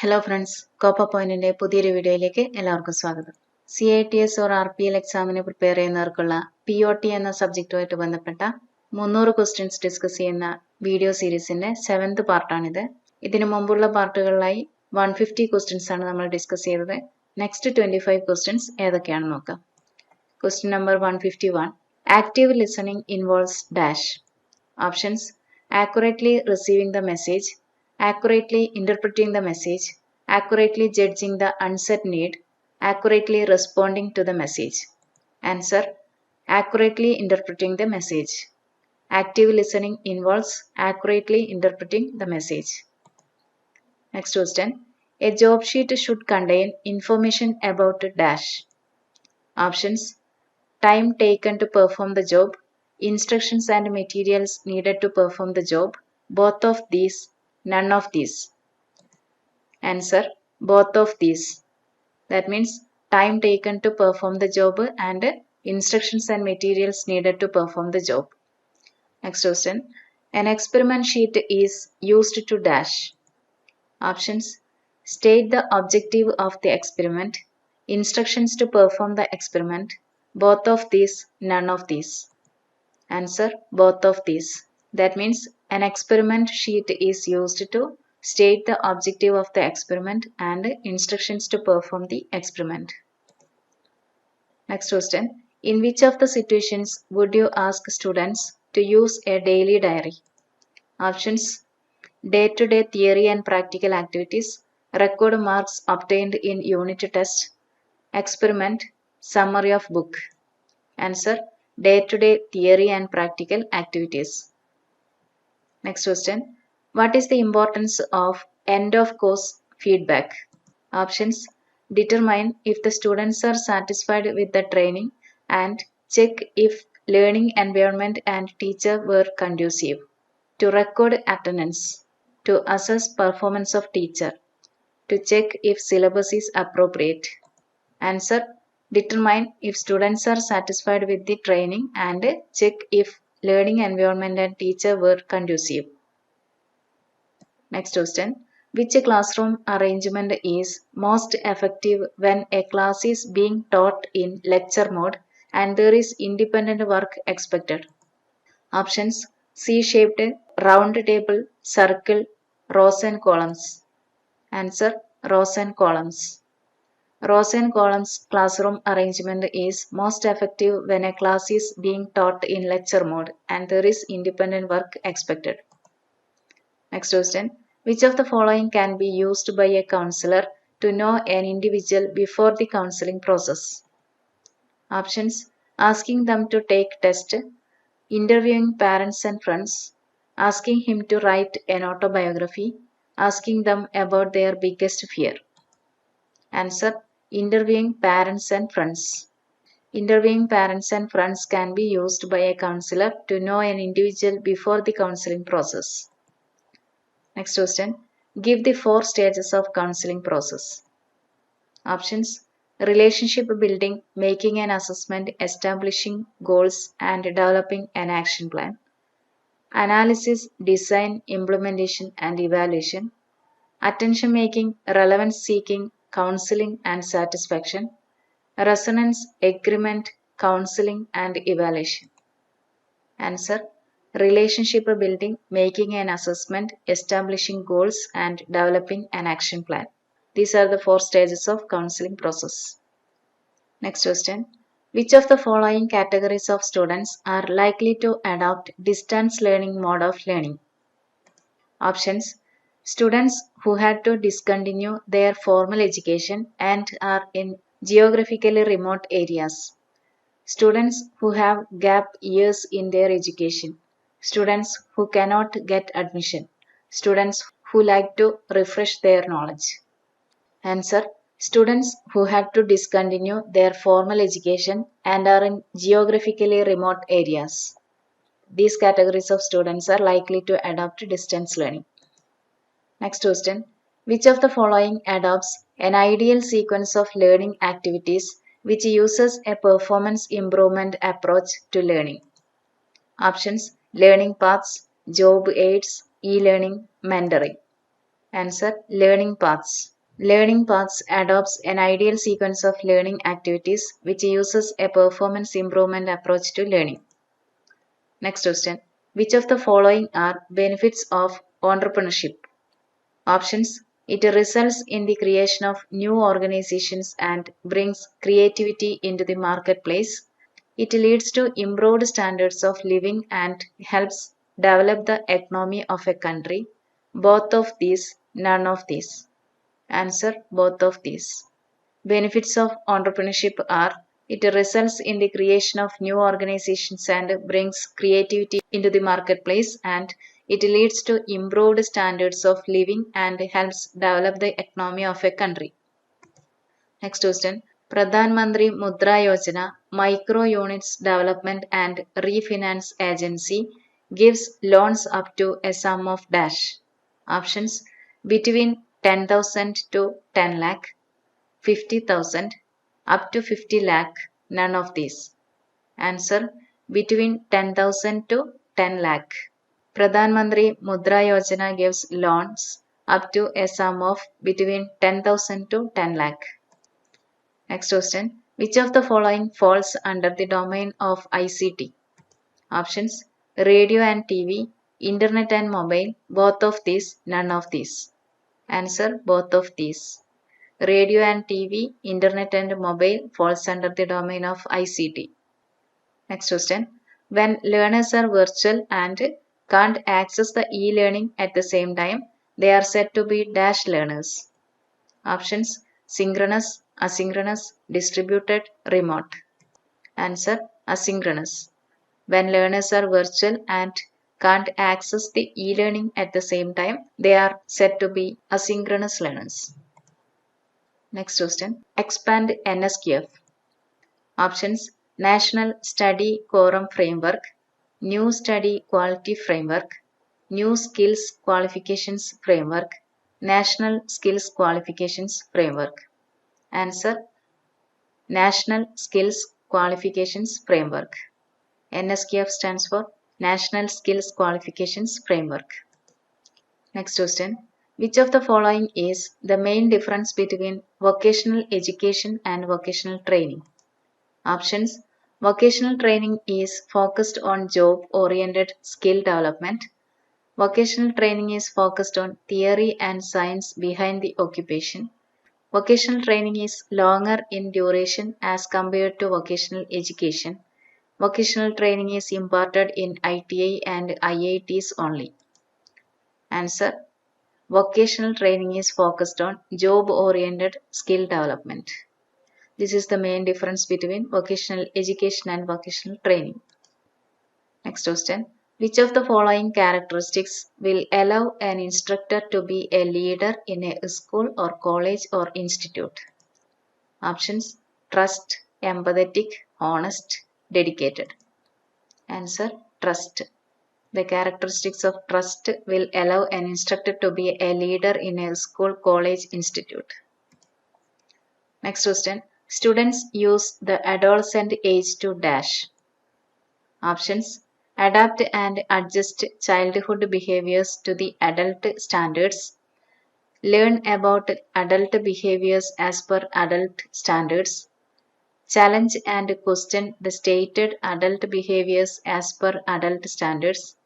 Hello friends, Copa പോയിന്റിന്റെ പുതിയൊരു വീഡിയോയിലേക്ക് എല്ലാവർക്കും സ്വാഗതം. CITS ഓർ RPL എക്സാമിന് പ്രിപ്പയർ ചെയ്യുന്നവർക്കുള്ള POT എന്ന സബ്ജക്റ്റുമായിട്ട് ബന്ധപ്പെട്ട 300 ക്വസ്റ്റ്യൻസ് ഡിസ്കസ് ചെയ്യുന്ന വീഡിയോ സീരീസിന്റെ 7th പാർട്ടാണിത്. ഇതിനു മുമ്പുള്ള പാർട്ടുകളിലായി 150 ക്വസ്റ്റ്യൻസ് ആണ് നമ്മൾ ഡിസ്കസ് ചെയ്തത്. നെക്സ്റ്റ് 25 ക്വസ്റ്റ്യൻസ് ഏതൊക്കെയാണെന്ന് നോക്കാം. Question number 151. Active listening involves dash. Options: accurately receiving the message, accurately interpreting the message, accurately judging the unset need, accurately responding to the message. Answer: accurately interpreting the message. Active listening involves accurately interpreting the message. Next question. A job sheet should contain information about dash. Options: time taken to perform the job, instructions and materials needed to perform the job, both of these, none of these. Answer: both of these. That means time taken to perform the job and instructions and materials needed to perform the job. Next question. An experiment sheet is used to dash. Options: state the objective of the experiment, instructions to perform the experiment, both of these, none of these. Answer: both of these. That means an experiment sheet is used to state the objective of the experiment and instructions to perform the experiment. Next question. In which of the situations would you ask students to use a daily diary? Options: day-to-day theory and practical activities, record marks obtained in unit test, experiment, summary of book. Answer: day-to-day theory and practical activities. Next question. What is the importance of end of course feedback? Options: determine if the students are satisfied with the training and check if learning environment and teacher were conducive. To record attendance, to assess performance of teacher, to check if syllabus is appropriate. Answer: determine if students are satisfied with the training and check if learning environment and teacher were conducive. Next question. Which classroom arrangement is most effective when a class is being taught in lecture mode and there is independent work expected? Options: C-shaped, round table, circle, rows and columns. Answer: rows and columns. Rows and columns classroom arrangement is most effective when a class is being taught in lecture mode and there is independent work expected. Next question. Which of the following can be used by a counselor to know an individual before the counseling process? Options: asking them to take test, interviewing parents and friends, asking him to write an autobiography, asking them about their biggest fear. Answer: interviewing parents and friends. Interviewing parents and friends can be used by a counselor to know an individual before the counseling process. Next question. Give the 4 stages of counseling process. Options: relationship building, making an assessment, establishing goals and developing an action plan, analysis, design, implementation and evaluation, attention making, relevance seeking, counseling and satisfaction, resonance, agreement, counseling and evaluation. Answer: relationship building, making an assessment, establishing goals and developing an action plan. These are the 4 stages of counseling process. Next question. Which of the following categories of students are likely to adopt distance learning mode of learning? Options: students who had to discontinue their formal education and are in geographically remote areas, students who have gap years in their education, students who cannot get admission, students who like to refresh their knowledge. Answer: students who had to discontinue their formal education and are in geographically remote areas. These categories of students are likely to adopt distance learning. Next question. Which of the following adopts an ideal sequence of learning activities which uses a performance improvement approach to learning? Options: learning paths, job aids, e-learning, mentoring. Answer: learning paths. Learning paths adopts an ideal sequence of learning activities which uses a performance improvement approach to learning. Next question. Which of the following are benefits of entrepreneurship? Options: it results in the creation of new organizations and brings creativity into the marketplace. It leads to improved standards of living and helps develop the economy of a country. Both of these, none of these. Answer: both of these. Benefits of entrepreneurship are: it results in the creation of new organizations and brings creativity into the marketplace, and it leads to improved standards of living and helps develop the economy of a country. Next question. Pradhan Mantri Mudra Yojana Micro Units Development and Refinance Agency gives loans up to a sum of dash. Options: between 10,000 to 10 lakh, 50,000, up to 50 lakh, none of these. Answer: between 10,000 to 10 lakh. Pradhan Mantri Mudra Yojana gives loans up to a sum of between 10,000 to 10 lakh. Next question. Which of the following falls under the domain of ICT? Options: radio and TV, internet and mobile, both of these, none of these. Answer: both of these. Radio and TV, internet and mobile falls under the domain of ICT. Next question. When learners are virtual and can't access the e-learning at the same time, they are said to be dash learners. Options: synchronous, asynchronous, distributed, remote. Answer: asynchronous. When learners are virtual and can't access the e-learning at the same time, they are said to be asynchronous learners. Next question. Expand NSQF. Options: National Study Quorum Framework, New Study Quality Framework, New Skills Qualifications Framework, National Skills Qualifications Framework. Answer: National Skills Qualifications Framework. NSQF stands for National Skills Qualifications Framework. Next question. Which of the following is the main difference between vocational education and vocational training? Options: vocational training is focused on job-oriented skill development. Vocational training is focused on theory and science behind the occupation. Vocational training is longer in duration as compared to vocational education. Vocational training is imparted in ITI and IITs only. Answer: vocational training is focused on job-oriented skill development. This is the main difference between vocational education and vocational training. Next question. Which of the following characteristics will allow an instructor to be a leader in a school or college or institute? Options: trust, empathetic, honest, dedicated. Answer: trust. The characteristics of trust will allow an instructor to be a leader in a school, college, institute. Next question. Students use the adolescent age to dash. Options: adapt and adjust childhood behaviors to the adult standards, learn about adult behaviors as per adult standards, challenge and question the stated adult behaviors as per adult standards,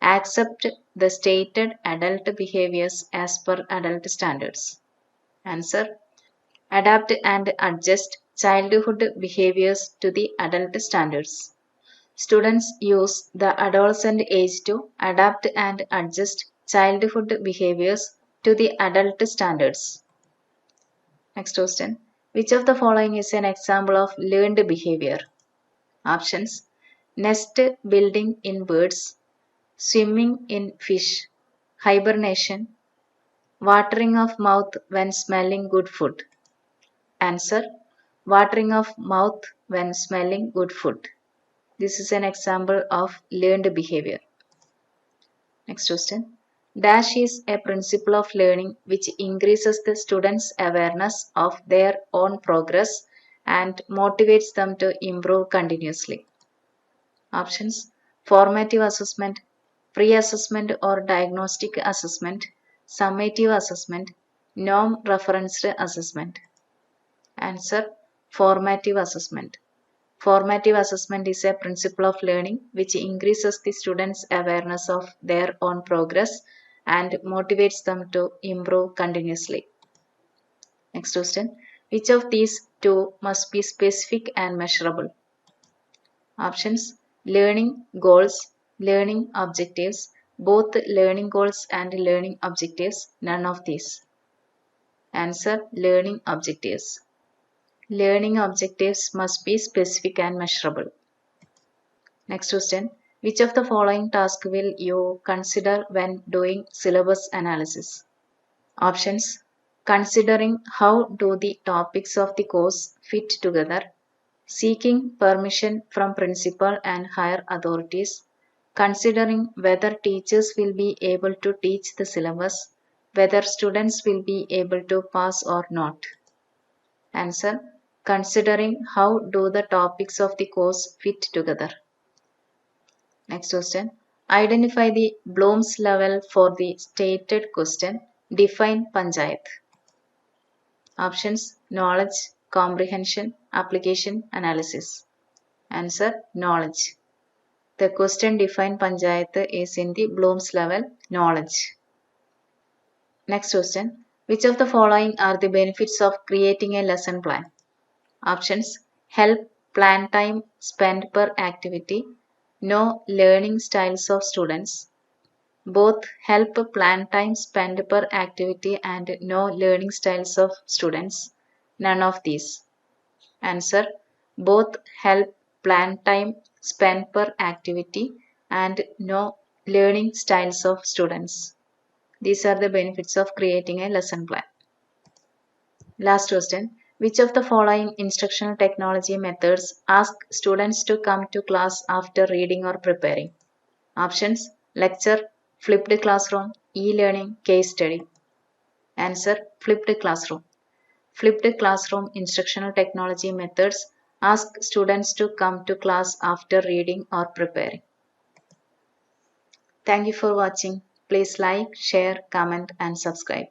accept the stated adult behaviors as per adult standards. Answer: adapt and adjust childhood behaviors to the adult standards. Students use the adolescent age to adapt and adjust childhood behaviors to the adult standards. Next question. Which of the following is an example of learned behavior? Options: nest building in birds, swimming in fish, hibernation, watering of mouth when smelling good food. Answer: watering of mouth when smelling good food. This is an example of learned behavior. Next question. Dash is a principle of learning which increases the students' awareness of their own progress and motivates them to improve continuously. Options: formative assessment, pre-assessment or diagnostic assessment, summative assessment, norm referenced assessment. Answer, formative assessment. Formative assessment is a principle of learning which increases the students' awareness of their own progress and motivates them to improve continuously. Next question. Which of these two must be specific and measurable? Options: learning goals, learning objectives, both learning goals and learning objectives, none of these. Answer, learning objectives. Learning objectives must be specific and measurable. Next question. Which of the following tasks will you consider when doing syllabus analysis? Options: considering how do the topics of the course fit together, seeking permission from principal and higher authorities, considering whether teachers will be able to teach the syllabus, whether students will be able to pass or not. Answer: considering how do the topics of the course fit together. Next question. Identify the Bloom's level for the stated question. Define Panchayat. Options: knowledge, comprehension, application, analysis. Answer: knowledge. The question define Panchayat is in the Bloom's level, knowledge. Next question. Which of the following are the benefits of creating a lesson plan? Options: help plan time spent per activity, know learning styles of students, both help plan time spent per activity and know learning styles of students, none of these. Answer: both help plan time spent per activity and know learning styles of students. These are the benefits of creating a lesson plan. Last question. Which of the following instructional technology methods ask students to come to class after reading or preparing? Options: lecture, flipped classroom, e-learning, case study. Answer: flipped classroom. Flipped classroom instructional technology methods ask students to come to class after reading or preparing. Thank you for watching. Please like, share, comment and subscribe.